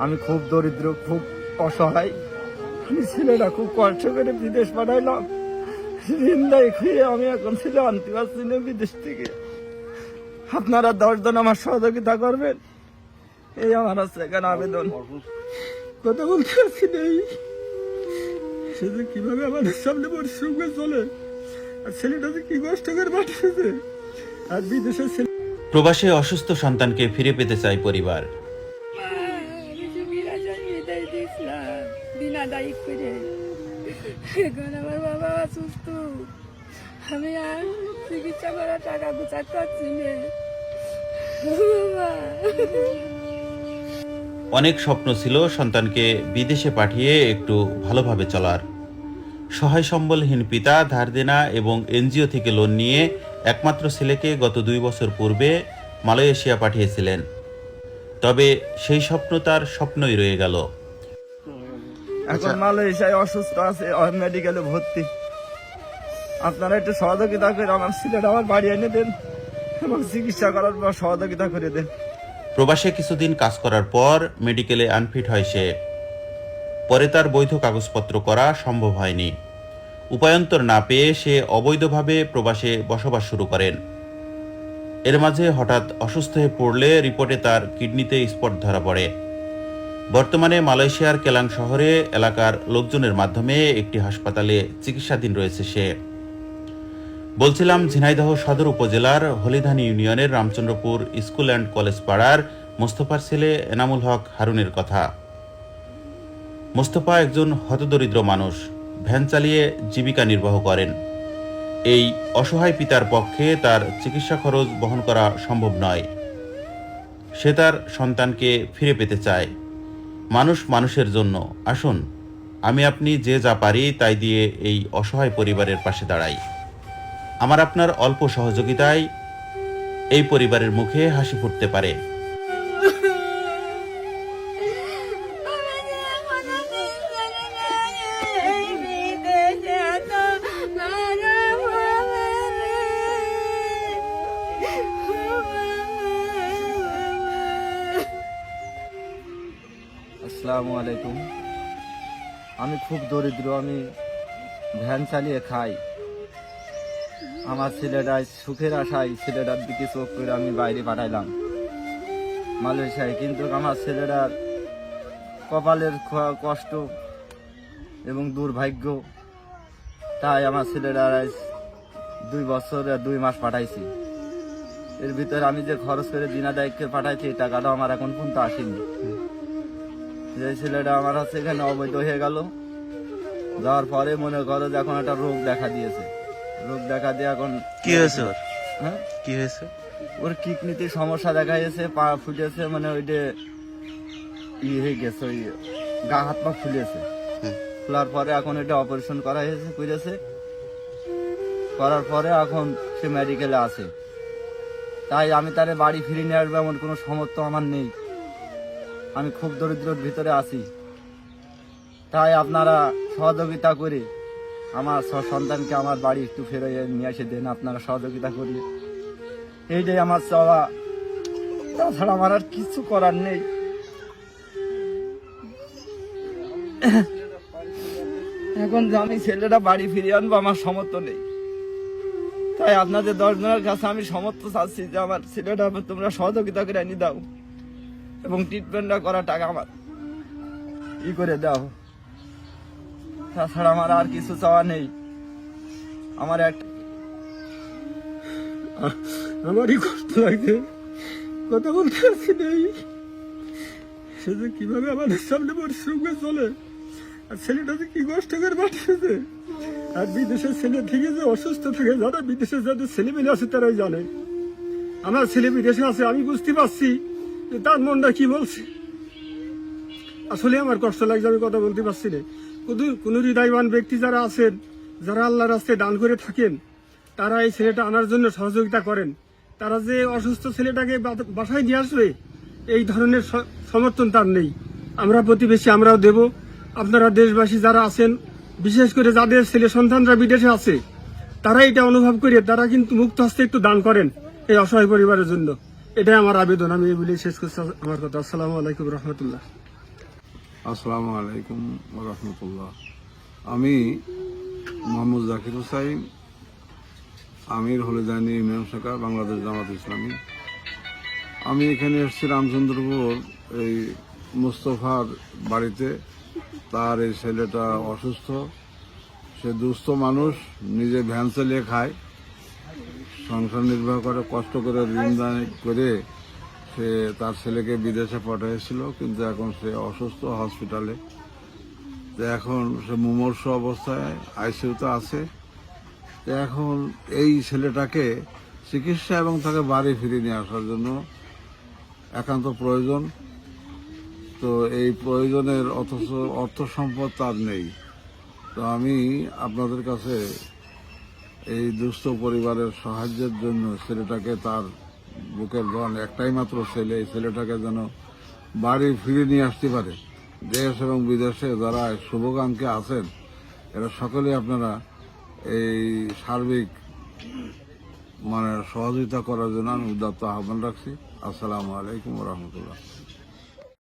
আমি খুব দরিদ্র, খুব অসহায়। আমি ছেলেটা খুব কষ্ট করে বিদেশ পাঠাইলাম, ঋণদায়ী খেয়ে আমি এখন ছেলে আনতে পারছি না বিদেশ থেকে। আপনারা 10 জন আমার সহযোগিতা করবেন, এই আমার হচ্ছে এখানে আবেদন। কথা বলতে পারছি নেই, সে যে কিভাবে আমাদের সামনে পরিশ্রম করে চলে, আর ছেলেটা যে কি কষ্ট করে পাঠিয়েছে, আর বিদেশে ছেলে। প্রবাসে অসুস্থ সন্তানকে ফিরে পেতে চায় পরিবার। এখন আমার বাবা অসুস্থ, আমি আর চিকিৎসা করার টাকা গুছাতে পারছি না। অনেক স্বপ্ন ছিল সন্তানকে বিদেশে পাঠিয়ে একটু ভালোভাবে চলার। সহায় সম্বলহীন পিতা ধার দেনা এবং এনজিও থেকে লোন নিয়ে একমাত্র ছেলেকে গত 2 বছর পূর্বে মালয়েশিয়া পাঠিয়েছিলেন। তবে সেই স্বপ্ন তার স্বপ্নই রয়ে গেল। এখন মালয়েশিয়ায় অসুস্থ আছে, মেডিকেলে ভর্তি। আপনারা একটু সহযোগিতা করে আমার ছেলেটা আমার বাড়ি এনে দেন এবং চিকিৎসা করার পর সহযোগিতা করে দেন। প্রবাসে কিছুদিন কাজ করার পর মেডিকেলে আনফিট হয় সে। পরে তার বৈধ কাগজপত্র করা সম্ভব হয়নি। উপায়ন্তর না পেয়ে সে অবৈধভাবে প্রবাসে বসবাস শুরু করেন। এর মাঝে হঠাৎ অসুস্থ হয়ে পড়লে রিপোর্টে তার কিডনিতে স্পট ধরা পড়ে। বর্তমানে মালয়েশিয়ার কেলাং শহরে এলাকার লোকজনের মাধ্যমে একটি হাসপাতালে চিকিৎসাধীন রয়েছে সে। বলছিলাম ঝিনাইদহ সদর উপজেলার হলিধানি ইউনিয়নের রামচন্দ্রপুর স্কুল অ্যান্ড কলেজ পাড়ার মোস্তফার ছেলে এনামুল হক হারুনের কথা। মোস্তফা একজন হতদরিদ্র মানুষ, ভ্যান চালিয়ে জীবিকা নির্বাহ করেন। এই অসহায় পিতার পক্ষে তার চিকিৎসা খরচ বহন করা সম্ভব নয়। সে তার সন্তানকে ফিরে পেতে চায়। মানুষ মানুষের জন্য। আসুন, আমি আপনি যে যা পারি তাই দিয়ে এই অসহায় পরিবারের পাশে দাঁড়াই। আমার আপনার অল্প সহযোগিতায় এই পরিবারের মুখে হাসি ফুটতে পারে। আসসালামু আলাইকুম। আমি খুব দরিদ্র, আমি ভ্যান চালিয়ে খাই। আমার ছেলেটা সুখের আশায় ছেলেটার দিকে চোখ করে আমি বাইরে পাঠাইলাম মালয়েশিয়ায়, কিন্তু আমার ছেলেটার কপালের কষ্ট এবং দুর্ভাগ্য, তাই আমার ছেলেটার 2 বছর 2 মাস পাঠাইছি। এর ভিতরে আমি যে খরচ করে দিনাদায়িত্বে পাঠাইছি এই টাকাটা আমার এখন পর্যন্ত আসেনি। যে ছেলেটা আমার হচ্ছে এখানে অবৈধ হয়ে গেল, যাওয়ার পরে মনে করো যে এখন একটা রোগ দেখা দিয়েছে। রোগ দেখা দিয়ে এখন কি হয়েছে? হ্যাঁ, কি হয়েছে? ওর কিডনিতে সমস্যা দেখা গেছে, পা ফুটেছে, মানে ওইটা হয়ে গেছে, ওই গা হাত পা ফুলেছে। খোলার পরে এখন এটা অপারেশন করা হয়েছে, করার পরে এখন সে মেডিকেলে আছে। তাই আমি তারে বাড়ি ফিরিয়ে নিয়ে আসবো এমন কোনো সামর্থ্য আমার নেই। আমি খুব দরিদ্রের ভিতরে আছি। তাই আপনারা সহযোগিতা করে আমার সন্তানকে আমার বাড়ি একটু ফেরে নিয়ে এসে দেন, আপনারা সহযোগিতা করি, এইটাই আমার চাওয়া। তাছাড়া আমার আর কিছু করার নেই। এখন যে আমি ছেলেটা বাড়ি ফিরিয়ে আনবো আমার সামর্থ্য নেই। তাই আপনাদের 10 জনের কাছে আমি সামর্থ্য চাচ্ছি যে আমার ছেলেটা তোমরা সহযোগিতা করে এনে দাও এবং ট্রিটমেন্টটা করা টাকা আমার করে দাও। তাছাড়া আমার আর কিছু চাওয়া নেই। আমার আমারই কষ্ট লাগছে, কথা বলতে পারছি নেই। সে যে কিভাবে আমাদের সামনে পরিশ্রম করে চলে, আর ছেলেটা যে কি কষ্ট করে পাঠিয়েছে, আর বিদেশের ছেলে থেকে যে অসুস্থ থাকে, যারা বিদেশে যাদের ছেলে মেয়ে আছে তারাই জানে। আমার ছেলে বিদেশে আছে, আমি বুঝতে পারছি যে তার মনটা কি বলছে। আসলে আমার কষ্ট লাগছে, আমি কথা বলতে পারছি না। কোন হৃদয়বান ব্যক্তি যারা আছেন, যারা আল্লাহর রাস্তায় দান করে থাকেন, তারা এই ছেলেটা আনার জন্য সহযোগিতা করেন। তারা যে অসুস্থ ছেলেটাকে বাসায় নিয়ে আসবে এই ধরনের সমর্থন তার নেই। আমরা প্রতিবেশী, আমরাও দেব। আপনারা দেশবাসী যারা আছেন, বিশেষ করে যাদের ছেলে সন্তানরা বিদেশে আছে, তারা এটা অনুভব করে তারা কিন্তু মুক্ত হস্তে একটু দান করেন এই অসহায় পরিবারের জন্য। এটাই আমার আবেদন। আমি এই বলে শেষ করছি আমার কথা। আসসালামু আলাইকুম রহমতুল্লাহ। আসসালামু আলাইকুম রহমতুল্লাহ। আমি মোহাম্মদ জাকির হুসাইন, আমির হলিদানি ইউনিয়ন শাখা, বাংলাদেশ জামাত ইসলামী। আমি এখানে এসেছি রামচন্দ্রপুর এই মুস্তফার বাড়িতে। তার এই ছেলেটা অসুস্থ, সে দুস্থ মানুষ, নিজে ভ্যান চালিয়ে খায়, সংসার নির্বাহ করে, কষ্ট করে ঋণ দান করে সে তার ছেলেকে বিদেশে পাঠিয়েছিল, কিন্তু এখন সে অসুস্থ, হসপিটালে। তো এখন সে মুমূর্ষু অবস্থায় আইসিইউতে আছে। তো এখন এই ছেলেটাকে চিকিৎসা এবং তাকে বাড়ি ফিরিয়ে নিয়ে আসার জন্য একান্ত প্রয়োজন। তো এই প্রয়োজনের অথচ অর্থ সম্পদ তার নেই। তো আমি আপনাদের কাছে এই দুস্থ পরিবারের সাহায্যের জন্য ছেলেটাকে, তার বুকের ধন একটাই মাত্র ছেলে, এই ছেলেটাকে যেন বাড়ি ফিরে নিয়ে আসতে পারে। দেশ এবং বিদেশে যারা শুভাকাঙ্ক্ষী আছেন, এরা সকলেই আপনারা এই সার্বিক সহযোগিতা করার জন্য আমি উদাত্ত আহ্বান রাখছি। আসসালামু আলাইকুম রহমতুল্লাহ।